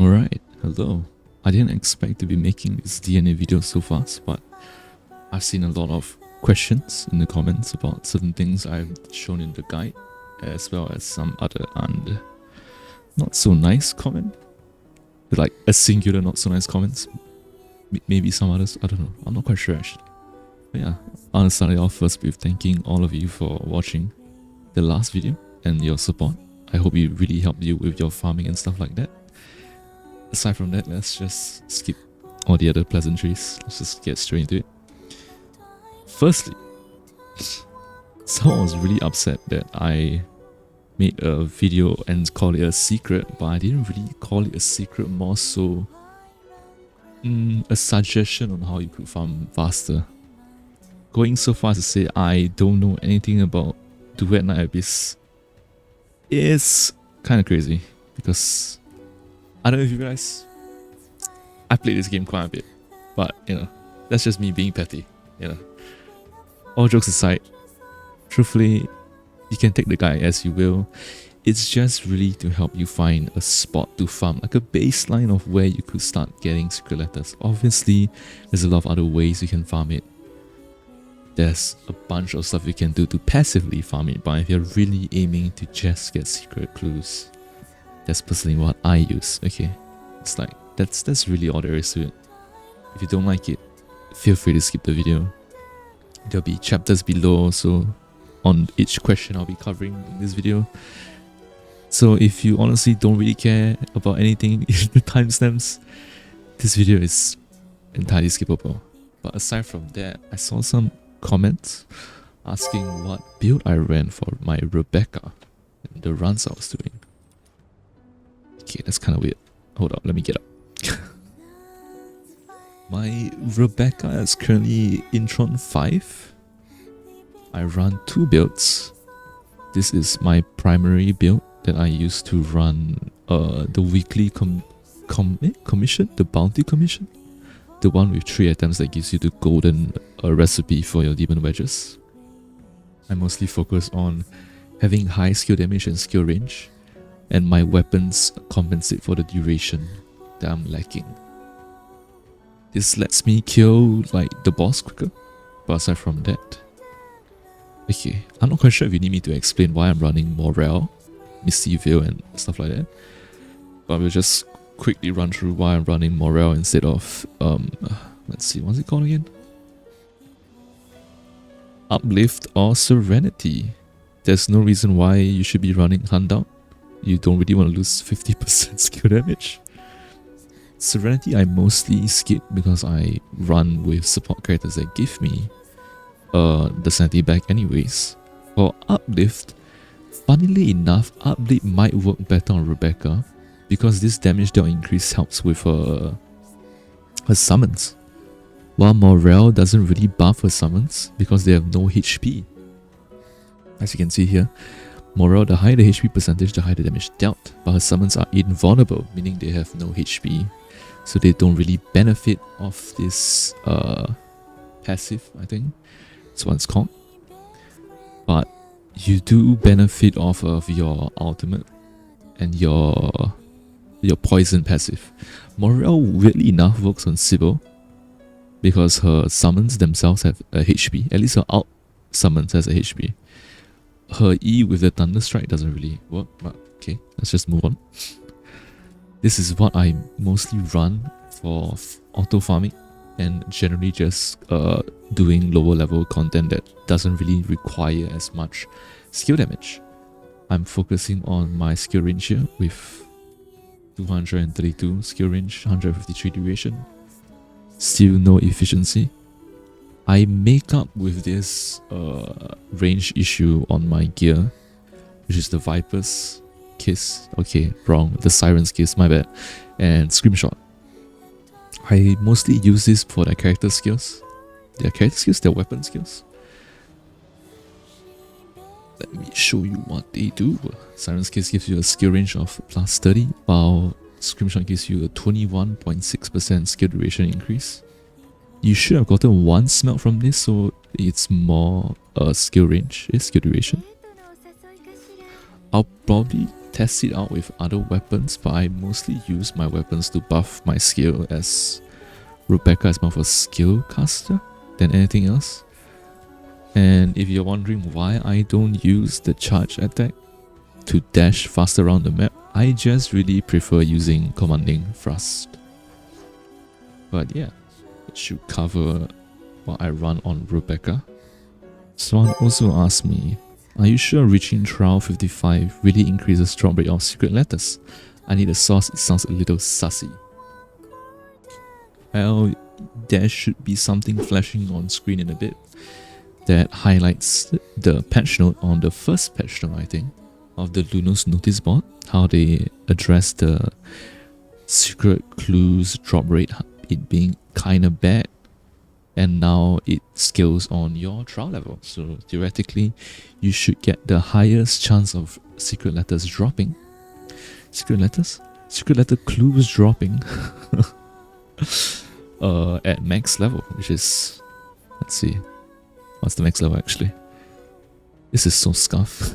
Alright, hello. I didn't expect to be making this DNA video so fast, but I've seen a lot of questions in the comments about certain things I've shown in the guide, as well as some other and not so nice comment. Like a singular not so nice comments. Maybe some others, I don't know. I'm not quite sure actually. But yeah, I want to start it off first with thanking all of you for watching the last video and your support. I hope it really helped you with your farming and stuff like that. Aside from that, let's just skip all the other pleasantries. Let's just get straight into it. Firstly, someone was really upset that I made a video and called it a secret, but I didn't really call it a secret, more so a suggestion on how you could farm faster. Going so far as to say I don't know anything about Duet Night Abyss is kind of crazy, because I don't know if you realize I played this game quite a bit, but you know, that's just me being petty, you know. All jokes aside, truthfully, you can take the guide as you will. It's just really to help you find a spot to farm, like a baseline of where you could start getting secret letters. Obviously, there's a lot of other ways you can farm it. There's a bunch of stuff you can do to passively farm it, but if you're really aiming to just get secret clues, that's personally what I use. Okay, it's like that's really all there is to it. If you don't like it, feel free to skip the video. There'll be chapters below, so on each question I'll be covering in this video. So if you honestly don't really care about anything in the timestamps, this video is entirely skippable. But aside from that, I saw some comments asking what build I ran for my Rebecca and the runs I was doing. Okay, that's kind of weird. Hold up, let me get up. My Rebecca is currently Intron 5. I run 2 builds. This is my primary build that I use to run the weekly commission, the bounty commission. The one with 3 items that gives you the golden recipe for your demon wedges. I mostly focus on having high skill damage and skill range, and my weapons compensate for the duration that I'm lacking. This lets me kill like the boss quicker, but aside from that, okay, I'm not quite sure if you need me to explain why I'm running Morale, Misty Veil and stuff like that, but we'll just quickly run through why I'm running Morale instead of, let's see, what's it called again? Uplift or Serenity. There's no reason why you should be running Hunt. You don't really want to lose 50% skill damage. Serenity I mostly skip because I run with support characters that give me the sanity back anyways. For Uplift, funnily enough, Uplift might work better on Rebecca because this damage dealt increase helps with her summons, while Morale doesn't really buff her summons because they have no HP. As you can see here, Morale, the higher the HP percentage, the higher the damage dealt, but her summons are invulnerable, meaning they have no HP, so they don't really benefit off this passive, I think that's what it's called. But you do benefit off of your ultimate and your poison passive. Morale, weirdly enough, works on Sybil because her summons themselves have a HP. At least her alt summons has a HP. Her E with the Thunder Strike doesn't really work, but okay, let's just move on. This is what I mostly run for auto farming and generally just doing lower level content that doesn't really require as much skill damage. I'm focusing on my skill range here with 232 skill range, 153 duration. Still no efficiency. I make up with this range issue on my gear, which is the Viper's Kiss. Okay, wrong. The Siren's Kiss, my bad. And Screamshot. I mostly use this for their character skills. Their character skills, their weapon skills. Let me show you what they do. Siren's Kiss gives you a skill range of plus 30, while Screamshot gives you a 21.6% skill duration increase. You should have gotten 1 smelt from this, so it's more skill range, skill duration. I'll probably test it out with other weapons, but I mostly use my weapons to buff my skill, as Rebecca is more of a skill caster than anything else. And if you're wondering why I don't use the charge attack to dash faster around the map, I just really prefer using commanding thrust. But yeah, it should cover what I run on Rebecca. Someone also asked me, are you sure reaching trial 55 really increases drop rate of secret letters? I need a source, it sounds a little sussy. Well, there should be something flashing on screen in a bit that highlights the patch note on the first patch note, I think, of the Lunos notice board, how they address the secret clues drop rate, it being kinda bad, and now it scales on your trial level. So theoretically, you should get the highest chance of secret letters dropping. Secret letters? Secret letter clues dropping at max level, which is, let's see, what's the max level actually? This is so scuff.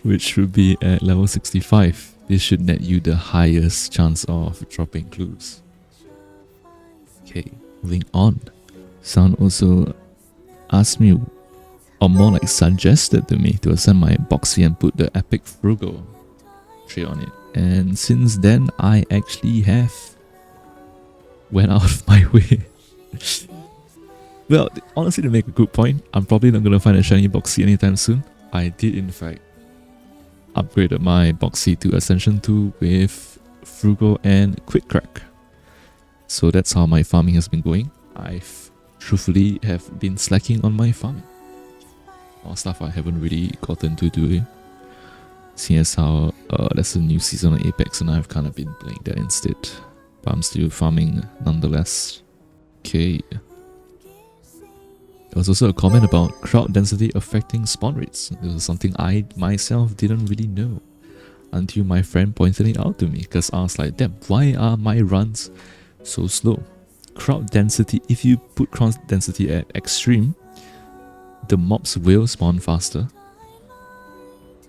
Which would be at level 65. This should net you the highest chance of dropping clues. Okay, moving on. Someone also asked me, or more like suggested to me, to ascend my Boxie and put the epic frugal trait on it. And since then, I actually have went out of my way. Well, honestly, to make a good point, I'm probably not going to find a shiny Boxie anytime soon. I did in fact upgraded my Boxie to Ascension 2 with Frugal and Quick Crack. So that's how my farming has been going. I've truthfully have been slacking on my farming. Or stuff I haven't really gotten to do. Seeing as how there's a new season on Apex and I've kind of been playing that instead. But I'm still farming nonetheless. Okay. There was also a comment about crowd density affecting spawn rates. This was something I myself didn't really know until my friend pointed it out to me, because I was like, damn, why are my runs so slow? Crowd density, if you put crowd density at extreme, the mobs will spawn faster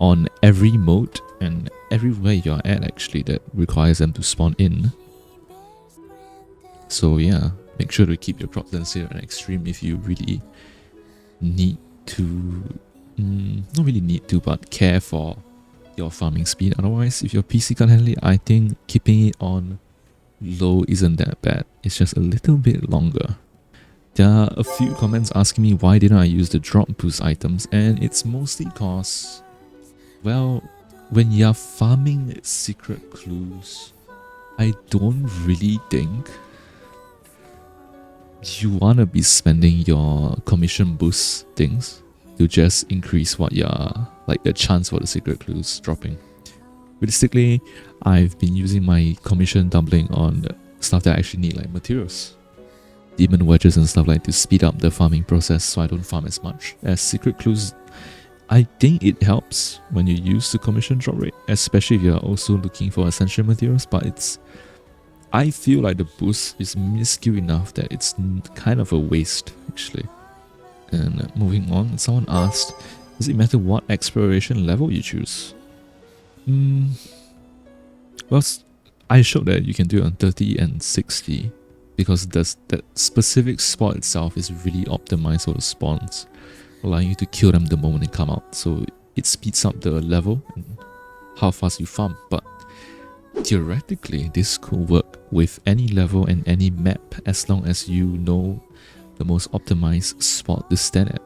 on every mode and everywhere you're at actually that requires them to spawn in. So yeah, make sure to keep your crowd density at extreme if you really need to, not really need to, but care for your farming speed. Otherwise, if your PC can't handle it, I think keeping it on low isn't that bad. It's just a little bit longer. There are a few comments asking me why didn't I use the drop boost items, and it's mostly cause, well, when you're farming secret clues, I don't really think you want to be spending your commission boost things to just increase what your, like, the chance for the secret clues dropping. Realistically, I've been using my commission doubling on stuff that I actually need, like materials, demon wedges and stuff like, to speed up the farming process so I don't farm as much. As secret clues, I think it helps when you use the commission drop rate, especially if you're also looking for essential materials, but it's, I feel like the boost is minuscule enough that it's kind of a waste actually. And moving on, someone asked, does it matter what exploration level you choose? Well, I showed that you can do it on 30 and 60 because that specific spot itself is really optimized for the spawns, allowing you to kill them the moment they come out. So it speeds up the level and how fast you farm. But theoretically, this could work with any level and any map as long as you know the most optimized spot to stand at.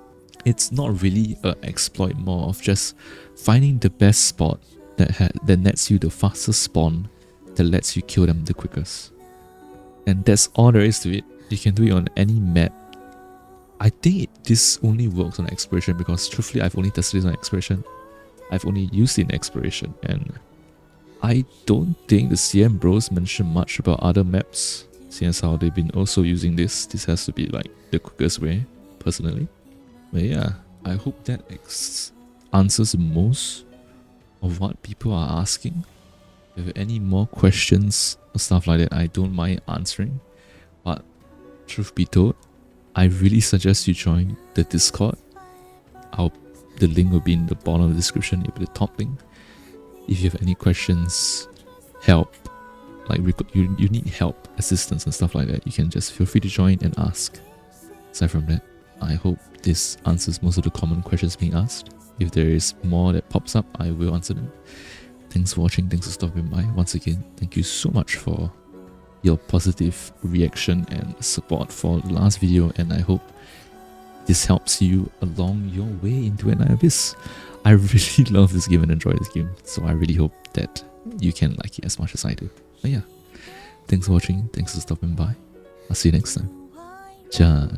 It's not really an exploit, more of just finding the best spot that nets you the fastest spawn that lets you kill them the quickest. And that's all there is to it. You can do it on any map. I think this only works on exploration because truthfully I've only tested this on exploration. I've only used it in exploration, and I don't think the CM bros mention much about other maps, seeing as how they've been also using this. This has to be like the quickest way, personally. But yeah, I hope that answers most of what people are asking. If you have any more questions or stuff like that, I don't mind answering. But truth be told, I really suggest you join the Discord. The link will be in the bottom of the description. It'll be the top link. If you have any questions, help, like you need help, assistance and stuff like that, you can just feel free to join and ask. Aside from that, I hope this answers most of the common questions being asked. If there is more that pops up, I will answer them. Thanks for watching, thanks for stopping by. Once again, thank you so much for your positive reaction and support for the last video, and I hope this helps you along your way into Duet Night Abyss. I really love this game and enjoy this game, so I really hope that you can like it as much as I do. But yeah, thanks for watching, thanks for stopping by. I'll see you next time. Ciao.